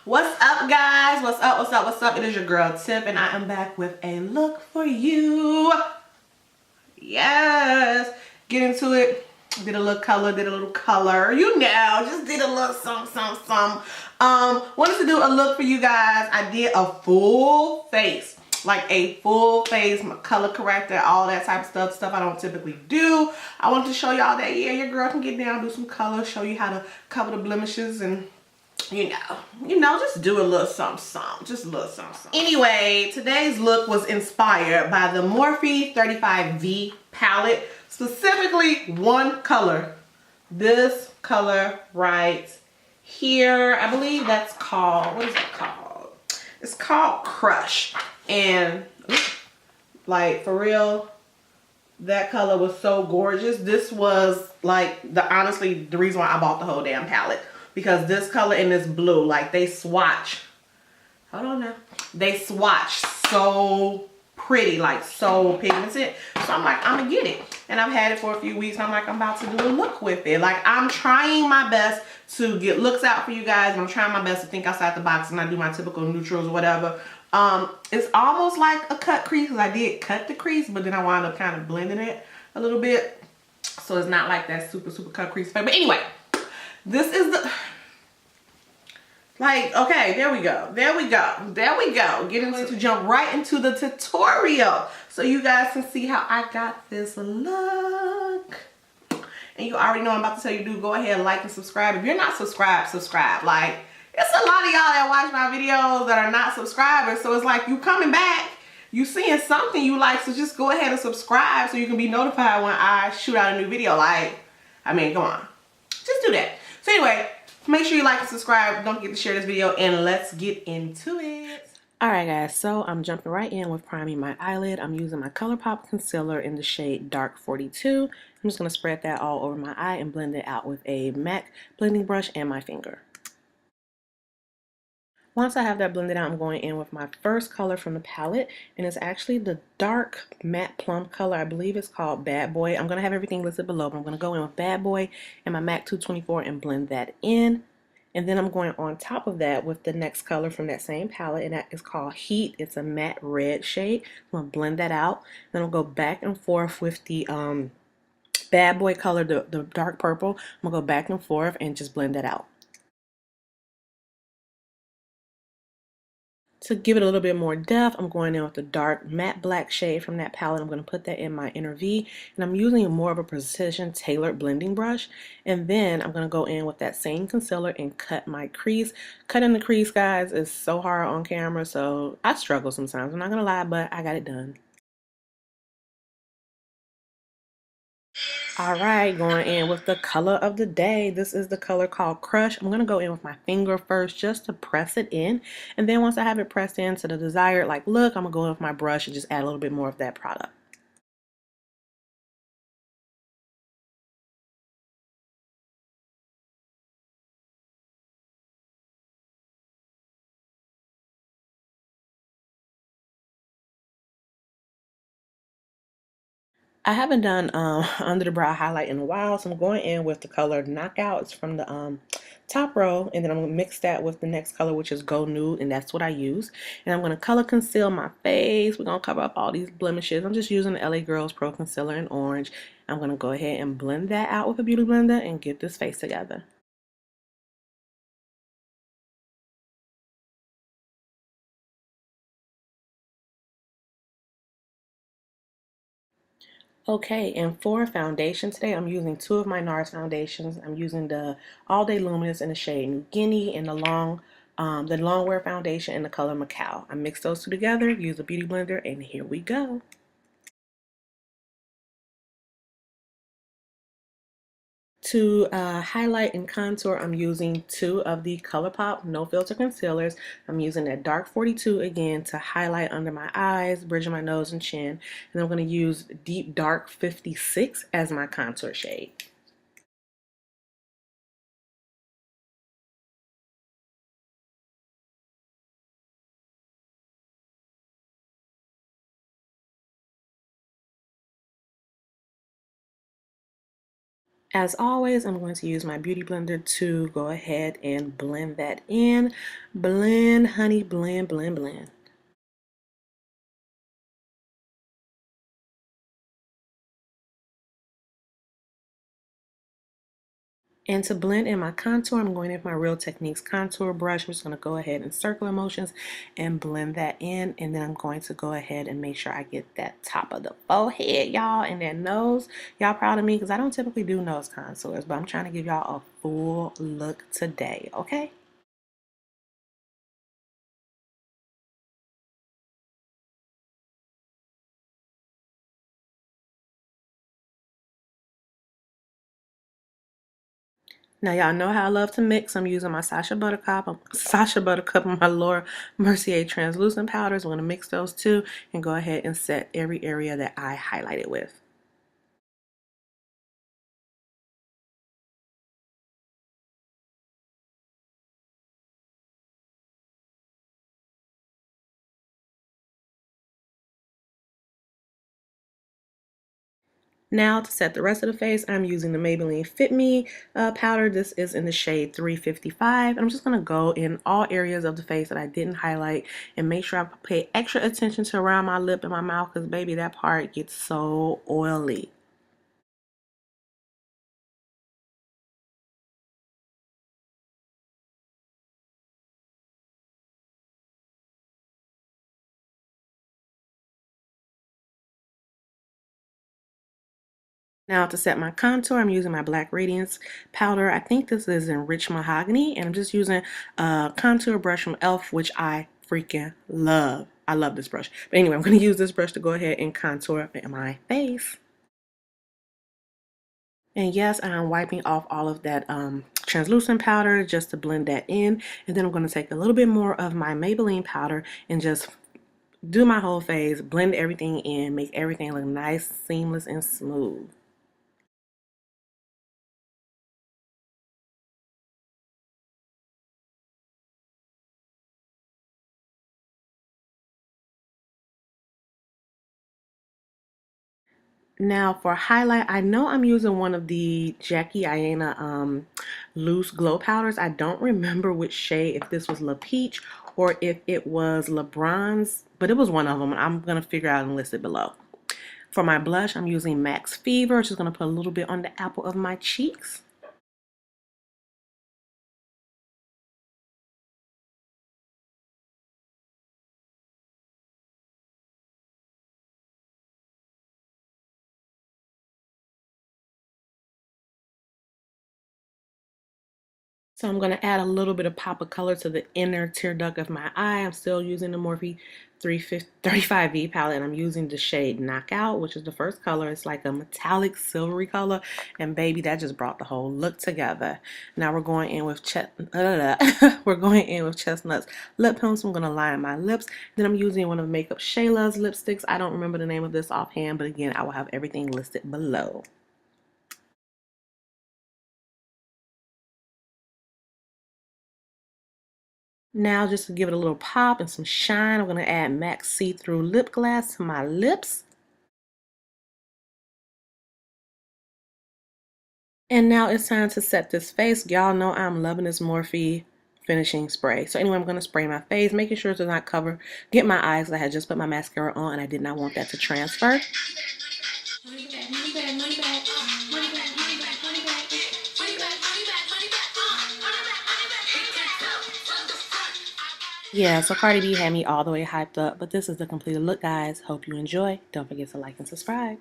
What's up, guys? What's up? What's up? What's up? It is your girl Tip, and I am back with a look for you. Yes, get into it. Did a little color. You know, just did a little some. Wanted to do a look for you guys. I did a full face, like a full face, my color corrector, all that type of stuff I don't typically do. I wanted to show y'all that yeah, your girl can get down, do some color, show you how to cover the blemishes and you know, just do a little something, just a little something. Anyway, today's look was inspired by the Morphe 35v palette, specifically one color. This color right here, I believe that's called, what is it called? It's called Crush. And like for real, that color was so gorgeous. This was like honestly the reason why I bought the whole damn palette. Because this color and this blue, like they swatch. Hold on now. They swatch so pretty, like so pigmented. So I'm like, I'm gonna get it. And I've had it for a few weeks. And I'm like, I'm about to do a look with it. Like I'm trying my best to get looks out for you guys. And I'm trying my best to think outside the box and I do my typical neutrals or whatever. It's almost like a cut crease because I did cut the crease, but then I wound up kind of blending it a little bit. So it's not like that super cut crease. But anyway. This is the, like, okay, there we go. Getting to jump right into the tutorial so you guys can see how I got this look. And you already know I'm about to tell you to go ahead and like and subscribe. If you're not subscribed, subscribe. Like, it's a lot of y'all that watch my videos that are not subscribers. So it's like you coming back, you seeing something you like, so just go ahead and subscribe so you can be notified when I shoot out a new video. Like, I mean, come on. Just do that. So anyway, make sure you like and subscribe. Don't forget to share this video and let's get into it. Alright guys, so I'm jumping right in with priming my eyelid. I'm using my ColourPop concealer in the shade Dark 42. I'm just going to spread that all over my eye and blend it out with a MAC blending brush and my finger. Once I have that blended out, I'm going in with my first color from the palette, and it's actually the dark matte plum color. I believe it's called Bad Boy. I'm going to have everything listed below, but I'm going to go in with Bad Boy and my MAC 224 and blend that in. And then I'm going on top of that with the next color from that same palette, and that is called Heat. It's a matte red shade. I'm going to blend that out. Then I'll go back and forth with the Bad Boy color, the dark purple. I'm going to go back and forth and just blend that out. To give it a little bit more depth, I'm going in with the dark matte black shade from that palette. I'm going to put that in my inner V, and I'm using more of a precision tailored blending brush. And then I'm going to go in with that same concealer and cut my crease. Cutting the crease, guys, is so hard on camera, so I struggle sometimes. I'm not going to lie, but I got it done. Alright, going in with the color of the day. This is the color called Crush. I'm going to go in with my finger first just to press it in. And then once I have it pressed in to the desired like look, I'm going to go in with my brush and just add a little bit more of that product. I haven't done under the brow highlight in a while, so I'm going in with the color Knockout. It's from the top row, and then I'm going to mix that with the next color, which is Go Nude, and that's what I use. And I'm going to color conceal my face. We're going to cover up all these blemishes. I'm just using the LA Girls Pro Concealer in orange. I'm going to go ahead and blend that out with a beauty blender and get this face together. Okay, and for foundation today, I'm using two of my Nars foundations. I'm using the All Day Luminous in the shade Guinea and the Longwear foundation in the color Macao. I mixed those two together, use a beauty blender, and here we go. To highlight and contour, I'm using two of the ColourPop No Filter Concealers. I'm using that Dark 42 again to highlight under my eyes, bridging my nose and chin. And then I'm going to use Deep Dark 56 as my contour shade. As always, I'm going to use my beauty blender to go ahead and blend that in. Blend, honey, blend, blend, blend. And to blend in my contour, I'm going in with my Real Techniques contour brush. I'm just going to go ahead and circular motions and blend that in. And then I'm going to go ahead and make sure I get that top of the forehead, y'all, and that nose. Y'all proud of me because I don't typically do nose contours, but I'm trying to give y'all a full look today, okay? Now y'all know how I love to mix. I'm using my Sacha Buttercup and my Laura Mercier translucent powders. I'm going to mix those two and go ahead and set every area that I highlighted with. Now to set the rest of the face, I'm using the Maybelline Fit Me powder. This is in the shade 355. I'm just going to go in all areas of the face that I didn't highlight and make sure I pay extra attention to around my lip and my mouth because baby, that part gets so oily. Now to set my contour, I'm using my black Radiance powder. I think this is in Rich Mahogany, and I'm just using a contour brush from e.l.f., which I freaking love. I love this brush. But anyway, I'm going to use this brush to go ahead and contour my face. And yes, I'm wiping off all of that translucent powder just to blend that in. And then I'm going to take a little bit more of my Maybelline powder and just do my whole face, blend everything in, make everything look nice, seamless, and smooth. Now for highlight, I know I'm using one of the Jackie Aina loose glow powders. I don't remember which shade, if this was La Peach or if it was La Bronze, but it was one of them. I'm going to figure out and list it below. For my blush, I'm using Max Fever. Just going to put a little bit on the apple of my cheeks. So I'm going to add a little bit of pop of color to the inner tear duct of my eye. I'm still using the Morphe 35v palette, and I'm using the shade Knockout, which is the first color. It's like a metallic silvery color, and baby, that just brought the whole look together. Now we're going in with we're going in with Chestnut Lip Pencil. I'm going to line my lips. Then I'm using one of MakeupShayla's lipsticks. I don't remember the name of this offhand, but again, I will have everything listed below. Now, just to give it a little pop and some shine, I'm going to add MAC See-Thru Lipglass to my lips. And now it's time to set this face. Y'all know I'm loving this Morphe finishing spray. So anyway, I'm going to spray my face, making sure to not get my eyes. I had just put my mascara on and I did not want that to transfer. Yeah, so Cardi B had me all the way hyped up, but this is the completed look, guys. Hope you enjoy. Don't forget to like and subscribe.